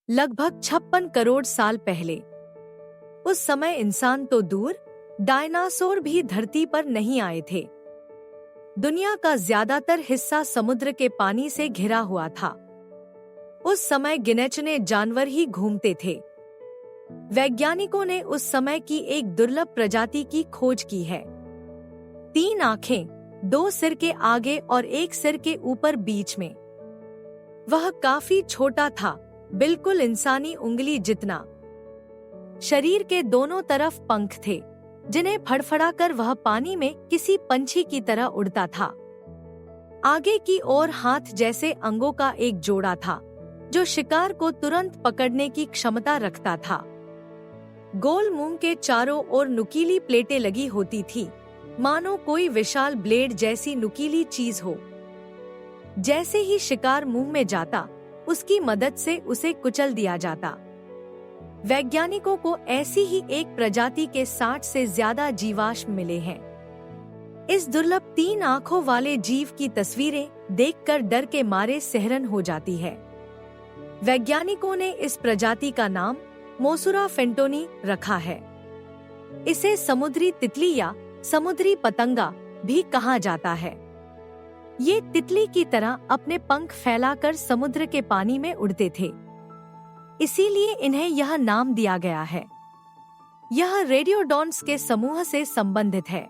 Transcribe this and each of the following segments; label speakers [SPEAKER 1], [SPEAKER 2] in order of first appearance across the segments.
[SPEAKER 1] लगभग 56 करोड़ साल पहले। उस समय इंसान तो दूर, डायनासोर भी धरती पर नहीं आए थे। दुनिया का ज्यादातर हिस्सा समुद्र के पानी से घिरा हुआ था। उस समय गिनचने जानवर ही घूमते थे। वैज्ञानिकों ने उस समय की एक दुर्लभ प्रजाति की खोज की है। 3 आंखें, 2 सिर के आगे और 1 सिर के ऊपर बीच में। वह काफी छोटा था, बिल्कुल इंसानी उंगली जितना। शरीर के दोनों तरफ पंख थे, जिन्हें फड़फड़ाकर वह पानी में किसी पंछी की तरह उड़ता था। आगे की ओर हाथ जैसे अंगों का एक जोड़ा था, जो शिकार को तुरंत पकड़ने की क्षमता रखता था। गोल मुंह के चारों ओर नुकीली प्लेटें लगी होती थी, मानो कोई विशाल ब्लेड जैसी नुकीली चीज हो। जैसे ही शिकार मुंह में जाता, उसकी मदद से उसे कुचल दिया जाता। वैज्ञानिकों को ऐसी ही एक प्रजाति के 60 से ज्यादा जीवाश्म मिले हैं। इस दुर्लभ 3 आंखों वाले जीव की तस्वीरें देखकर डर के मारे सिहरन हो जाती है। वैज्ञानिकों ने इस प्रजाति का नाम मोसुरा फेंटोनी रखा है। इसे समुद्री तितली या समुद्री पतंगा भी कहा जाता है। ये तितली की तरह अपने पंख फैलाकर समुद्र के पानी में उड़ते थे, इसीलिए इन्हें यह नाम दिया गया है। यह रेडियोडॉन्ट्स के समूह से संबंधित है।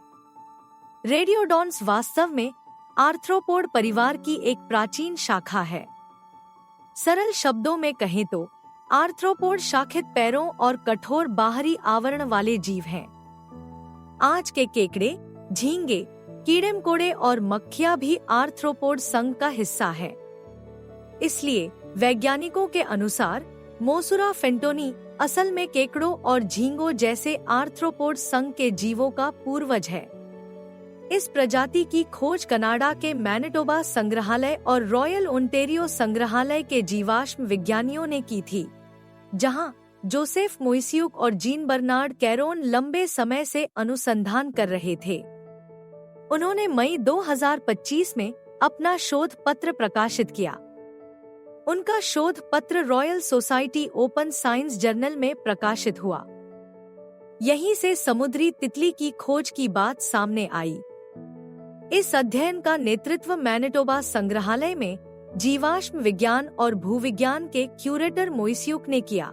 [SPEAKER 1] रेडियोडॉन्ट्स वास्तव में आर्थ्रोपोड परिवार की एक प्राचीन शाखा है। सरल शब्दों में कहें तो आर्थ्रोपोड शाखित पैरों और कठोर बाहरी आवरण वाले जीव हैं। आज के केकड़े, झींगे, कीड़े-मकोड़े और मक्खियां भी आर्थ्रोपोड संघ का हिस्सा है। इसलिए वैज्ञानिकों के अनुसार मोसुरा फेंटोनी असल में केकड़ों और झींगों जैसे आर्थ्रोपोड संघ के जीवों का पूर्वज है। इस प्रजाति की खोज कनाडा के मैनिटोबा संग्रहालय और रॉयल ओंटेरियो संग्रहालय के जीवाश्म विज्ञानियों ने की थी, जहां जोसेफ मोइसियुक और जीन बर्नार्ड कैरोन लंबे समय से अनुसंधान कर रहे थे। उन्होंने मई 2025 में अपना शोध पत्र प्रकाशित किया। उनका शोध पत्र royal society open science journal में प्रकाशित हुआ। यहीं से समुद्री तितली की खोज की बात सामने आई। इस अध्ययन का नेतृत्व मैनिटोबा संग्रहालय में जीवाश्म विज्ञान और भूविज्ञान के क्यूरेटर मोइसियुक ने किया।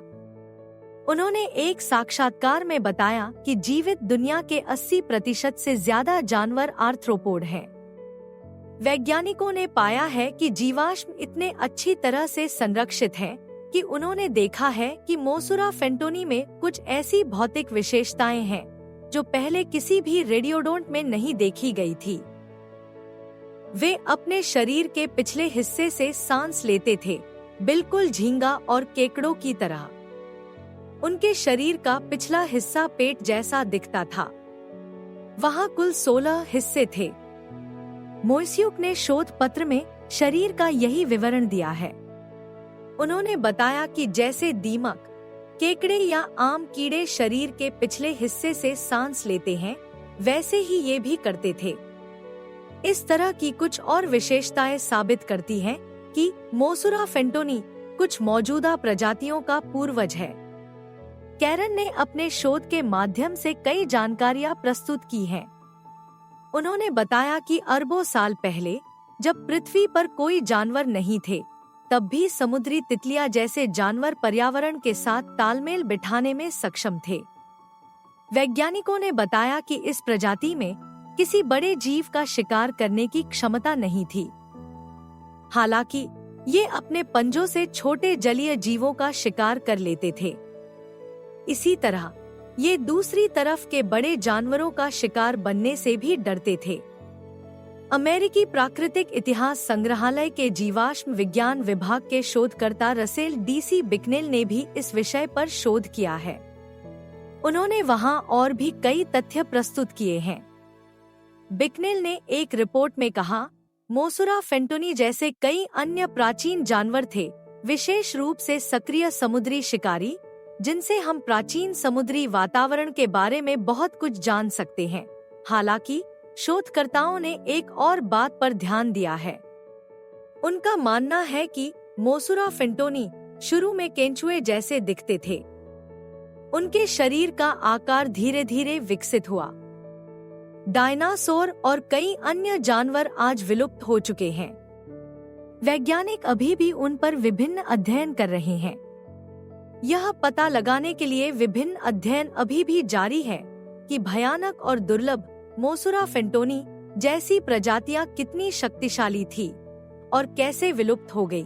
[SPEAKER 1] उन्होंने एक साक्षात्कार में बताया कि जीवित दुनिया के 80% से ज्यादा जानवर आर्थ्रोपोड हैं। वैज्ञानिकों ने पाया है कि जीवाश्म इतने अच्छी तरह से संरक्षित हैं कि उन्होंने देखा है कि मोसुरा फेंटोनी में कुछ ऐसी भौतिक विशेषताएं हैं जो पहले किसी भी रेडियोडोंट में नहीं देखी गई थी। वे अपने शरीर के पिछले हिस्से से सांस लेते थे, बिल्कुल झींगा और केकड़ों की तरह। उनके शरीर का पिछला हिस्सा पेट जैसा दिखता था। वहाँ कुल 16 हिस्से थे। मोइसियुक ने शोध पत्र में शरीर का यही विवरण दिया है। उन्होंने बताया कि जैसे दीमक, केकड़े या आम कीड़े शरीर के पिछले हिस्से से सांस लेते हैं, वैसे ही ये भी करते थे। इस तरह की कुछ और विशेषताएं साबित करती हैं कि मोसुरा फेंटोनी कुछ मौजूदा प्रजातियों का पूर्वज है। कैरन ने अपने शोध के माध्यम से कई जानकारियां प्रस्तुत की हैं। उन्होंने बताया कि अरबों साल पहले, जब पृथ्वी पर कोई जानवर नहीं थे, तब भी समुद्री तितलियां जैसे जानवर पर्यावरण के साथ तालमेल बिठाने में सक्षम थे। वैज्ञानिकों ने बताया कि इस प्रजाति में किसी बड़े जीव का शिकार करने की क्षमता नहीं थी। हालांकि ये अपने पंजों से छोटे जलीय जीवों का शिकार कर लेते थे। इसी तरह ये दूसरी तरफ के बड़े जानवरों का शिकार बनने से भी डरते थे। अमेरिकी प्राकृतिक इतिहास संग्रहालय के जीवाश्म विज्ञान विभाग के शोधकर्ता रसेल डीसी बिकनेल ने भी इस विषय पर शोध किया है। उन्होंने वहां और भी कई तथ्य प्रस्तुत किए हैं। बिकनेल ने एक रिपोर्ट में कहा, मोसुरा फेंटोनी जैसे कई अन्य प्राचीन जानवर थे, विशेष रूप से सक्रिय समुद्री शिकारी, जिनसे हम प्राचीन समुद्री वातावरण के बारे में बहुत कुछ जान सकते हैं। हालांकि शोधकर्ताओं ने एक और बात पर ध्यान दिया है। उनका मानना है कि मोसुरा फेंटोनी शुरू में केंचुए जैसे दिखते थे। उनके शरीर का आकार धीरे धीरे विकसित हुआ। डायनासोर और कई अन्य जानवर आज विलुप्त हो चुके हैं। वैज्ञानिक अभी भी उन पर विभिन्न अध्ययन कर रहे हैं। यह पता लगाने के लिए विभिन्न अध्ययन अभी भी जारी है कि भयानक और दुर्लभ मोसुरा फेंटोनी जैसी प्रजातियां कितनी शक्तिशाली थी और कैसे विलुप्त हो गई।